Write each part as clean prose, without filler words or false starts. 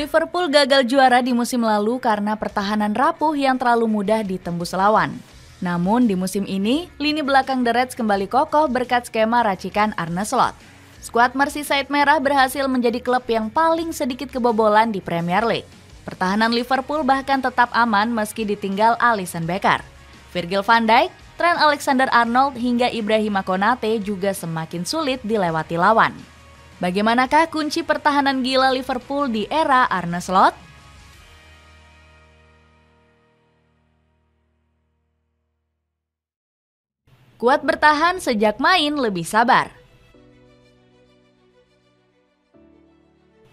Liverpool gagal juara di musim lalu karena pertahanan rapuh yang terlalu mudah ditembus lawan. Namun di musim ini, lini belakang The Reds kembali kokoh berkat skema racikan Arne Slot. Skuad Merseyside Merah berhasil menjadi klub yang paling sedikit kebobolan di Premier League. Pertahanan Liverpool bahkan tetap aman meski ditinggal Alisson Becker. Virgil van Dijk, Trent Alexander-Arnold hingga Ibrahima Konate juga semakin sulit dilewati lawan. Bagaimanakah kunci pertahanan gila Liverpool di era Arne Slot? Kuat bertahan sejak main lebih sabar.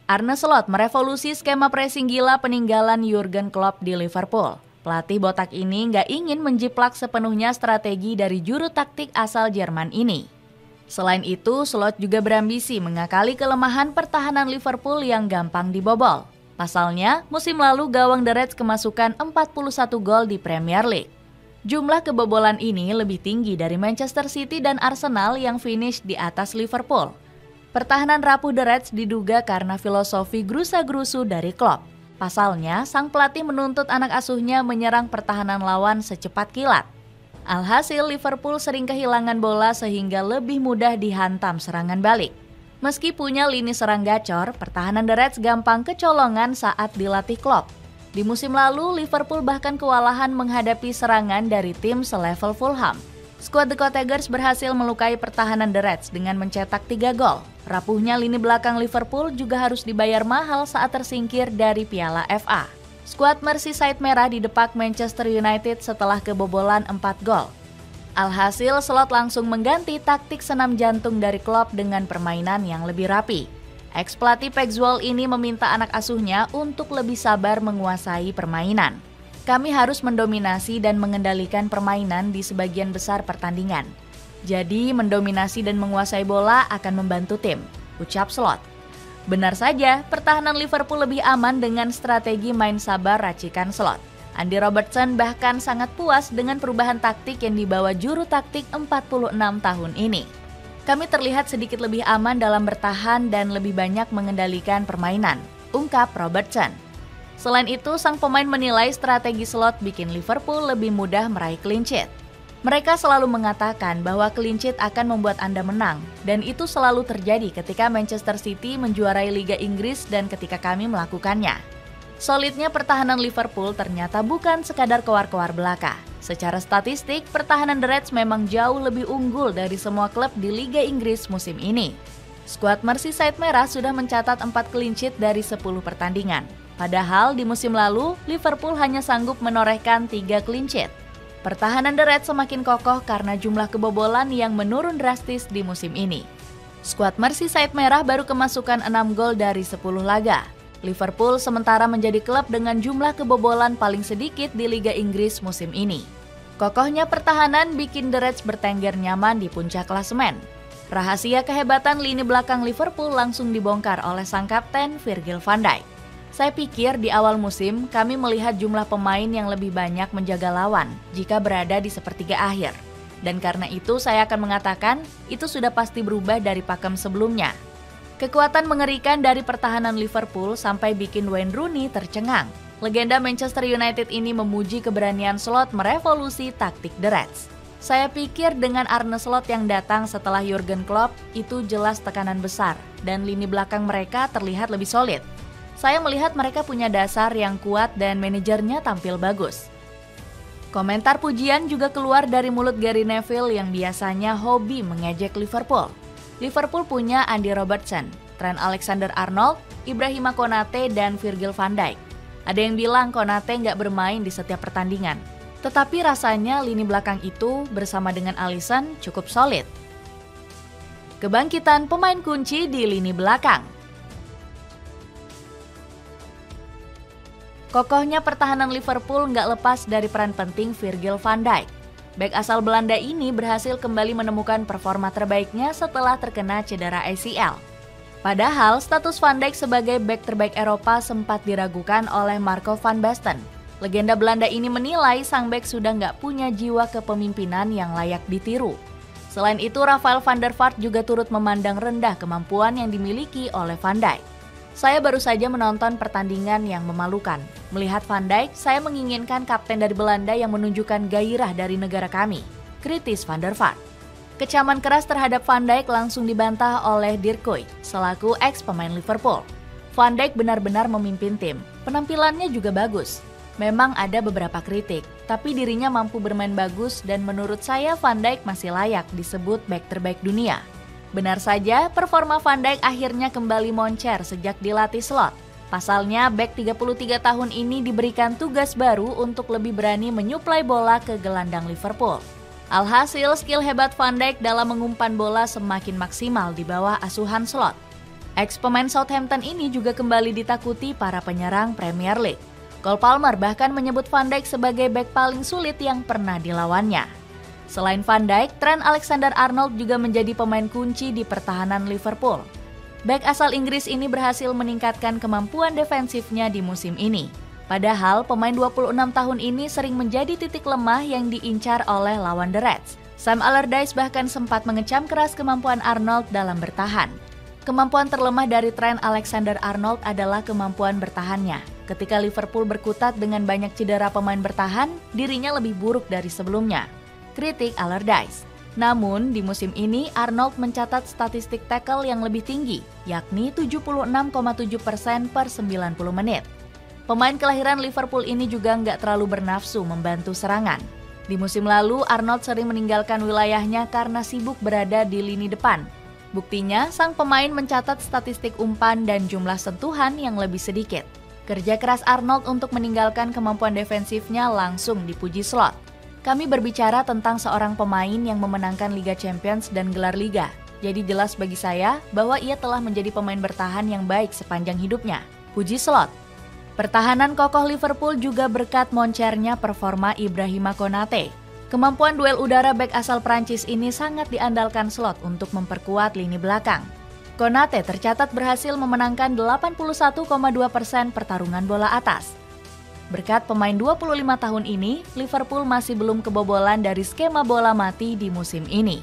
Arne Slot merevolusi skema pressing gila peninggalan Jurgen Klopp di Liverpool. Pelatih botak ini nggak ingin menjiplak sepenuhnya strategi dari juru taktik asal Jerman ini. Selain itu, Slot juga berambisi mengakali kelemahan pertahanan Liverpool yang gampang dibobol. Pasalnya, musim lalu gawang The Reds kemasukan 41 gol di Premier League. Jumlah kebobolan ini lebih tinggi dari Manchester City dan Arsenal yang finish di atas Liverpool. Pertahanan rapuh The Reds diduga karena filosofi gerusa-gerusu dari Klopp. Pasalnya, sang pelatih menuntut anak asuhnya menyerang pertahanan lawan secepat kilat. Alhasil, Liverpool sering kehilangan bola sehingga lebih mudah dihantam serangan balik. Meski punya lini serang gacor, pertahanan The Reds gampang kecolongan saat dilatih Klopp. Di musim lalu, Liverpool bahkan kewalahan menghadapi serangan dari tim selevel Fulham. Skuad The Cottagers berhasil melukai pertahanan The Reds dengan mencetak 3 gol. Rapuhnya lini belakang Liverpool juga harus dibayar mahal saat tersingkir dari Piala FA. Skuad Merseyside Merah didepak Manchester United setelah kebobolan 4 gol. Alhasil, Slot langsung mengganti taktik senam jantung dari Klopp dengan permainan yang lebih rapi. Ex-pelatih Pexwold ini meminta anak asuhnya untuk lebih sabar menguasai permainan. Kami harus mendominasi dan mengendalikan permainan di sebagian besar pertandingan. Jadi, mendominasi dan menguasai bola akan membantu tim, ucap Slot. Benar saja, pertahanan Liverpool lebih aman dengan strategi main sabar racikan Slot. Andy Robertson bahkan sangat puas dengan perubahan taktik yang dibawa juru taktik 46 tahun ini. Kami terlihat sedikit lebih aman dalam bertahan dan lebih banyak mengendalikan permainan, ungkap Robertson. Selain itu, sang pemain menilai strategi Slot bikin Liverpool lebih mudah meraih clean sheet. Mereka selalu mengatakan bahwa clean sheet akan membuat Anda menang, dan itu selalu terjadi ketika Manchester City menjuarai Liga Inggris dan ketika kami melakukannya. Solidnya pertahanan Liverpool ternyata bukan sekadar kewar-kewar belaka. Secara statistik, pertahanan The Reds memang jauh lebih unggul dari semua klub di Liga Inggris musim ini. Skuad Merseyside Merah sudah mencatat 4 clean sheet dari 10 pertandingan. Padahal di musim lalu, Liverpool hanya sanggup menorehkan 3 clean sheet. Pertahanan The Reds semakin kokoh karena jumlah kebobolan yang menurun drastis di musim ini. Skuad Merseyside Merah baru kemasukan 6 gol dari 10 laga. Liverpool sementara menjadi klub dengan jumlah kebobolan paling sedikit di Liga Inggris musim ini. Kokohnya pertahanan bikin The Reds bertengger nyaman di puncak klasemen. Rahasia kehebatan lini belakang Liverpool langsung dibongkar oleh sang kapten Virgil van Dijk. Saya pikir di awal musim kami melihat jumlah pemain yang lebih banyak menjaga lawan jika berada di sepertiga akhir. Dan karena itu saya akan mengatakan itu sudah pasti berubah dari pakem sebelumnya. Kekuatan mengerikan dari pertahanan Liverpool sampai bikin Wayne Rooney tercengang. Legenda Manchester United ini memuji keberanian Slot merevolusi taktik The Reds. Saya pikir dengan Arne Slot yang datang setelah Jurgen Klopp itu jelas tekanan besar dan lini belakang mereka terlihat lebih solid. Saya melihat mereka punya dasar yang kuat dan manajernya tampil bagus. Komentar pujian juga keluar dari mulut Gary Neville yang biasanya hobi mengejek Liverpool. Liverpool punya Andy Robertson, Trent Alexander-Arnold, Ibrahima Konate, dan Virgil van Dijk. Ada yang bilang Konate nggak bermain di setiap pertandingan. Tetapi rasanya lini belakang itu bersama dengan Alisson cukup solid. Kebangkitan pemain kunci di lini belakang. Kokohnya pertahanan Liverpool nggak lepas dari peran penting Virgil van Dijk. Bek asal Belanda ini berhasil kembali menemukan performa terbaiknya setelah terkena cedera ACL. Padahal status Van Dijk sebagai bek terbaik Eropa sempat diragukan oleh Marco van Basten. Legenda Belanda ini menilai sang bek sudah nggak punya jiwa kepemimpinan yang layak ditiru. Selain itu, Rafael van der Vaart juga turut memandang rendah kemampuan yang dimiliki oleh Van Dijk. Saya baru saja menonton pertandingan yang memalukan. Melihat Van Dijk, saya menginginkan kapten dari Belanda yang menunjukkan gairah dari negara kami, kritis Van der Vaart. Kecaman keras terhadap Van Dijk langsung dibantah oleh Dirk Kuyt, selaku ex-pemain Liverpool. Van Dijk benar-benar memimpin tim, penampilannya juga bagus. Memang ada beberapa kritik, tapi dirinya mampu bermain bagus dan menurut saya Van Dijk masih layak disebut bek terbaik dunia. Benar saja, performa Van Dijk akhirnya kembali moncer sejak dilatih Slot. Pasalnya, bek 33 tahun ini diberikan tugas baru untuk lebih berani menyuplai bola ke gelandang Liverpool. Alhasil, skill hebat Van Dijk dalam mengumpan bola semakin maksimal di bawah asuhan Slot. Ex-pemain Southampton ini juga kembali ditakuti para penyerang Premier League. Cole Palmer bahkan menyebut Van Dijk sebagai bek paling sulit yang pernah dilawannya. Selain Van Dijk, Trent Alexander-Arnold juga menjadi pemain kunci di pertahanan Liverpool. Bek asal Inggris ini berhasil meningkatkan kemampuan defensifnya di musim ini. Padahal pemain 26 tahun ini sering menjadi titik lemah yang diincar oleh lawan The Reds. Sam Allardyce bahkan sempat mengecam keras kemampuan Arnold dalam bertahan. Kemampuan terlemah dari Trent Alexander-Arnold adalah kemampuan bertahannya. Ketika Liverpool berkutat dengan banyak cedera pemain bertahan, dirinya lebih buruk dari sebelumnya, kritik Allardyce. Namun, di musim ini Arnold mencatat statistik tackle yang lebih tinggi, yakni 76,7% per 90 menit. Pemain kelahiran Liverpool ini juga nggak terlalu bernafsu membantu serangan. Di musim lalu, Arnold sering meninggalkan wilayahnya karena sibuk berada di lini depan. Buktinya, sang pemain mencatat statistik umpan dan jumlah sentuhan yang lebih sedikit. Kerja keras Arnold untuk meninggalkan kemampuan defensifnya langsung dipuji Slot. Kami berbicara tentang seorang pemain yang memenangkan Liga Champions dan gelar Liga. Jadi jelas bagi saya bahwa ia telah menjadi pemain bertahan yang baik sepanjang hidupnya, puji Slot. Pertahanan kokoh Liverpool juga berkat moncernya performa Ibrahima Konate. Kemampuan duel udara bek asal Prancis ini sangat diandalkan Slot untuk memperkuat lini belakang. Konate tercatat berhasil memenangkan 81,2% pertarungan bola atas. Berkat pemain 25 tahun ini, Liverpool masih belum kebobolan dari skema bola mati di musim ini.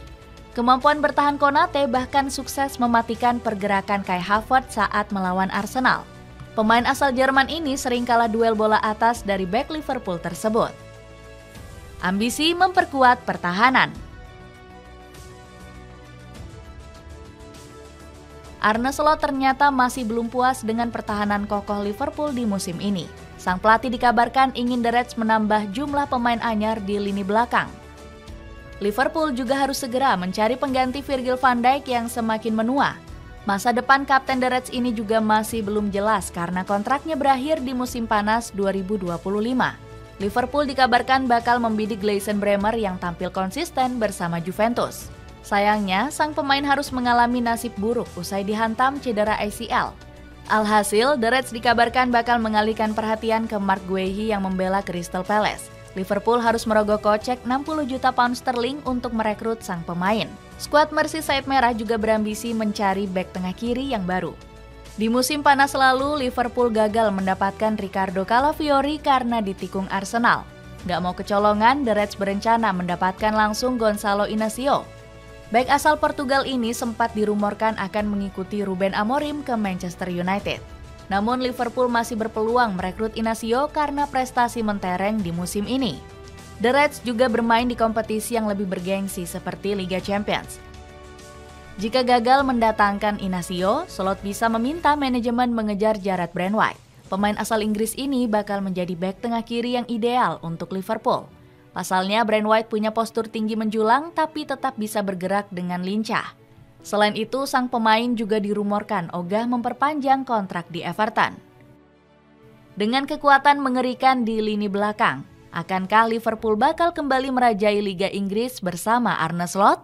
Kemampuan bertahan Konate bahkan sukses mematikan pergerakan Kai Havertz saat melawan Arsenal. Pemain asal Jerman ini sering kalah duel bola atas dari bek Liverpool tersebut. Ambisi memperkuat pertahanan. Arne Slot ternyata masih belum puas dengan pertahanan kokoh Liverpool di musim ini. Sang pelatih dikabarkan ingin The Reds menambah jumlah pemain anyar di lini belakang. Liverpool juga harus segera mencari pengganti Virgil van Dijk yang semakin menua. Masa depan kapten The Reds ini juga masih belum jelas karena kontraknya berakhir di musim panas 2025. Liverpool dikabarkan bakal membidik Gleison Bremer yang tampil konsisten bersama Juventus. Sayangnya, sang pemain harus mengalami nasib buruk usai dihantam cedera ACL. Alhasil, The Reds dikabarkan bakal mengalihkan perhatian ke Mark Guehi yang membela Crystal Palace. Liverpool harus merogoh kocek 60 juta pound sterling untuk merekrut sang pemain. Skuad Merseyside Merah juga berambisi mencari bek tengah kiri yang baru. Di musim panas lalu, Liverpool gagal mendapatkan Ricardo Calafiori karena ditikung Arsenal. Gak mau kecolongan, The Reds berencana mendapatkan langsung Gonçalo Inacio. Bek asal Portugal ini sempat dirumorkan akan mengikuti Ruben Amorim ke Manchester United. Namun Liverpool masih berpeluang merekrut Inacio karena prestasi mentereng di musim ini. The Reds juga bermain di kompetisi yang lebih bergengsi seperti Liga Champions. Jika gagal mendatangkan Inacio, Slot bisa meminta manajemen mengejar Jarrad Brandwhite. Pemain asal Inggris ini bakal menjadi bek tengah kiri yang ideal untuk Liverpool. Pasalnya, Brandwhite punya postur tinggi menjulang tapi tetap bisa bergerak dengan lincah. Selain itu, sang pemain juga dirumorkan ogah memperpanjang kontrak di Everton. Dengan kekuatan mengerikan di lini belakang, akankah Liverpool bakal kembali merajai Liga Inggris bersama Arne Slot?